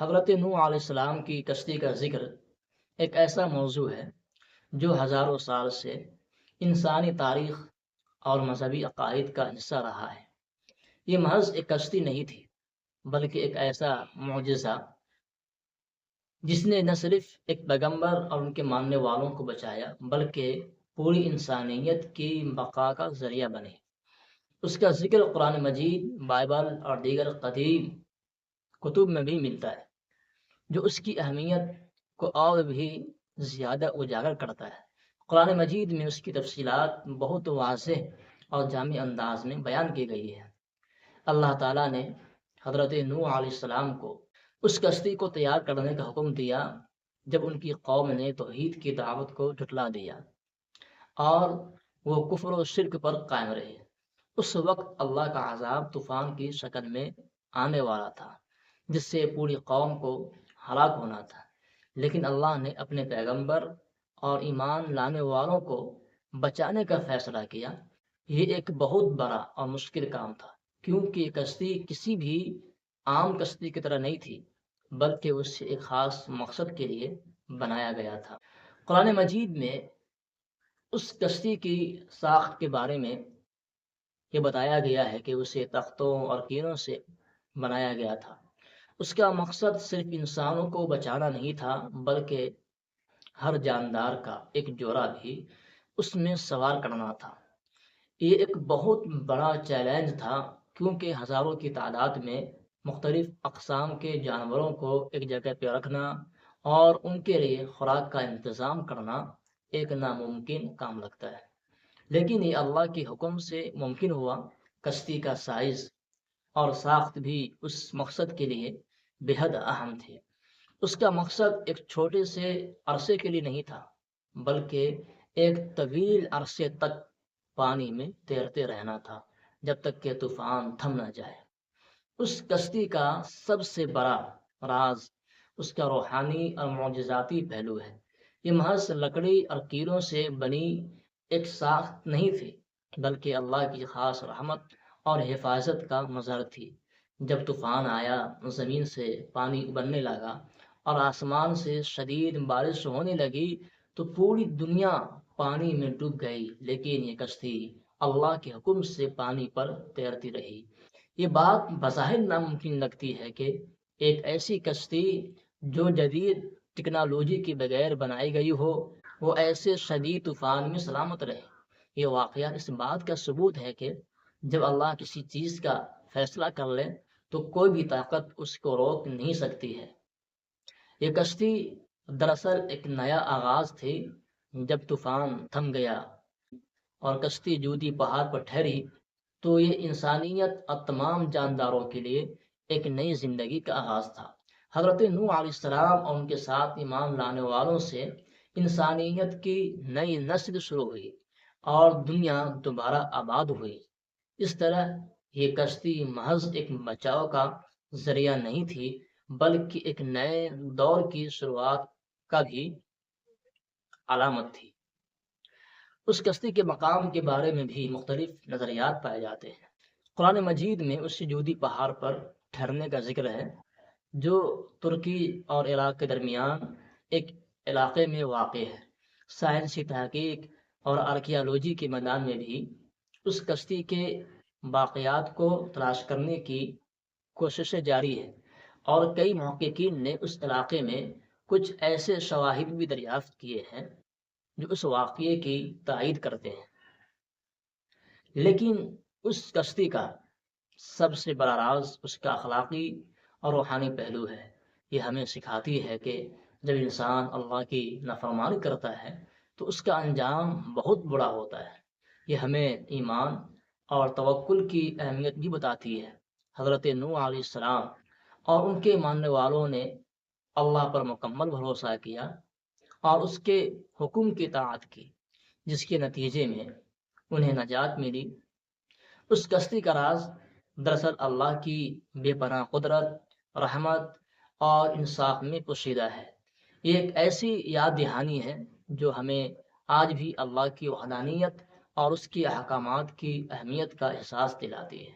حضرت نوح علیہ السلام کی کشتی کا ذکر ایک ایسا موضوع ہے جو ہزاروں سال سے انسانی تاریخ اور مذہبی عقائد کا حصہ رہا ہے۔ یہ محض ایک کشتی نہیں تھی، بلکہ ایک ایسا معجزہ جس نے نہ صرف ایک پیغمبر اور ان کے ماننے والوں کو بچایا، بلکہ پوری انسانیت کی بقا کا ذریعہ بنے۔ اس کا ذکر قرآن مجید، بائبل اور دیگر قدیم کتب میں بھی ملتا ہے، جو اس کی اہمیت کو اور بھی زیادہ اجاگر کرتا ہے۔ قرآن مجید میں اس کی تفصیلات بہت واضح اور جامع انداز میں بیان کی گئی ہے۔ اللہ تعالیٰ نے حضرت نوح علیہ السلام کو اس کشتی کو تیار کرنے کا حکم دیا جب ان کی قوم نے توحید کی دعوت کو جھٹلا دیا اور وہ کفر و شرک پر قائم رہے۔ اس وقت اللہ کا عذاب طوفان کی شکل میں آنے والا تھا، جس سے پوری قوم کو ہلاک ہونا تھا، لیکن اللہ نے اپنے پیغمبر اور ایمان لانے والوں کو بچانے کا فیصلہ کیا۔ یہ ایک بہت بڑا اور مشکل کام تھا، کیونکہ یہ کشتی کسی بھی عام کشتی کی طرح نہیں تھی، بلکہ اس سے ایک خاص مقصد کے لیے بنایا گیا تھا۔ قرآن مجید میں اس کشتی کی ساخت کے بارے میں یہ بتایا گیا ہے کہ اسے تختوں اور کینوں سے بنایا گیا تھا۔ اس کا مقصد صرف انسانوں کو بچانا نہیں تھا، بلکہ ہر جاندار کا ایک جوڑا بھی اس میں سوار کرنا تھا۔ یہ ایک بہت بڑا چیلنج تھا، کیونکہ ہزاروں کی تعداد میں مختلف اقسام کے جانوروں کو ایک جگہ پہ رکھنا اور ان کے لیے خوراک کا انتظام کرنا ایک ناممکن کام لگتا ہے، لیکن یہ اللہ کے حکم سے ممکن ہوا۔ کشتی کا سائز اور ساخت بھی اس مقصد کے لیے بے حد اہم تھے۔ اس کا مقصد ایک چھوٹے سے عرصے کے لیے نہیں تھا، بلکہ ایک طویل عرصے تک پانی میں تیرتے رہنا تھا، جب تک کہ طوفان تھم نہ جائے۔ اس کشتی کا سب سے بڑا راز اس کا روحانی اور معجزاتی پہلو ہے۔ یہ محض لکڑی اور کیلوں سے بنی ایک ساخت نہیں تھی، بلکہ اللہ کی خاص رحمت اور حفاظت کا مظہر تھی۔ جب طوفان آیا، زمین سے پانی ابلنے لگا اور آسمان سے شدید بارش ہونے لگی تو پوری دنیا پانی میں ڈوب گئی، لیکن یہ کشتی اللہ کے حکم سے پانی پر تیرتی رہی۔ یہ بات بظاہر ناممکن لگتی ہے کہ ایک ایسی کشتی جو جدید ٹیکنالوجی کے بغیر بنائی گئی ہو، وہ ایسے شدید طوفان میں سلامت رہے۔ یہ واقعہ اس بات کا ثبوت ہے کہ جب اللہ کسی چیز کا فیصلہ کر لے تو کوئی بھی طاقت اس کو روک نہیں سکتی ہے۔ یہ کشتی دراصل ایک نیا آغاز تھی۔ جب طوفان تھم گیا اور کشتی جودی پہاڑ پر ٹھہری تو یہ انسانیت اور تمام جانداروں کے لیے ایک نئی زندگی کا آغاز تھا۔ حضرت نوح علیہ السلام اور ان کے ساتھ ایمان لانے والوں سے انسانیت کی نئی نسل شروع ہوئی اور دنیا دوبارہ آباد ہوئی۔ اس طرح یہ کشتی محض ایک بچاؤ کا ذریعہ نہیں تھی، بلکہ ایک نئے دور کی شروعات کا بھی علامت تھی۔ اس کشتی کے مقام کے بارے میں بھی مختلف نظریات پائے جاتے ہیں۔ قرآن مجید میں اس جودی پہاڑ پر ٹھہرنے کا ذکر ہے، جو ترکی اور عراق کے درمیان ایک علاقے میں واقع ہے۔ سائنسی تحقیق اور آرکیالوجی کے میدان میں بھی اس کشتی کے باقیات کو تلاش کرنے کی کوششیں جاری ہیں، اور کئی محققین نے اس علاقے میں کچھ ایسے شواہد بھی دریافت کیے ہیں جو اس واقعے کی تائید کرتے ہیں۔ لیکن اس کشتی کا سب سے بڑا راز اس کا اخلاقی اور روحانی پہلو ہے۔ یہ ہمیں سکھاتی ہے کہ جب انسان اللہ کی نافرمانی کرتا ہے تو اس کا انجام بہت برا ہوتا ہے۔ یہ ہمیں ایمان اور توکل کی اہمیت بھی بتاتی ہے۔ حضرت نوح علیہ السلام اور ان کے ماننے والوں نے اللہ پر مکمل بھروسہ کیا اور اس کے حکم کی اطاعت کی، جس کے نتیجے میں انہیں نجات ملی۔ اس کشتی کا راز دراصل اللہ کی بے پناہ قدرت، رحمت اور انصاف میں پوشیدہ ہے۔ یہ ایک ایسی یاد دہانی ہے جو ہمیں آج بھی اللہ کی وحدانیت اور اس کے احکامات کی اہمیت کا احساس دلاتی ہے۔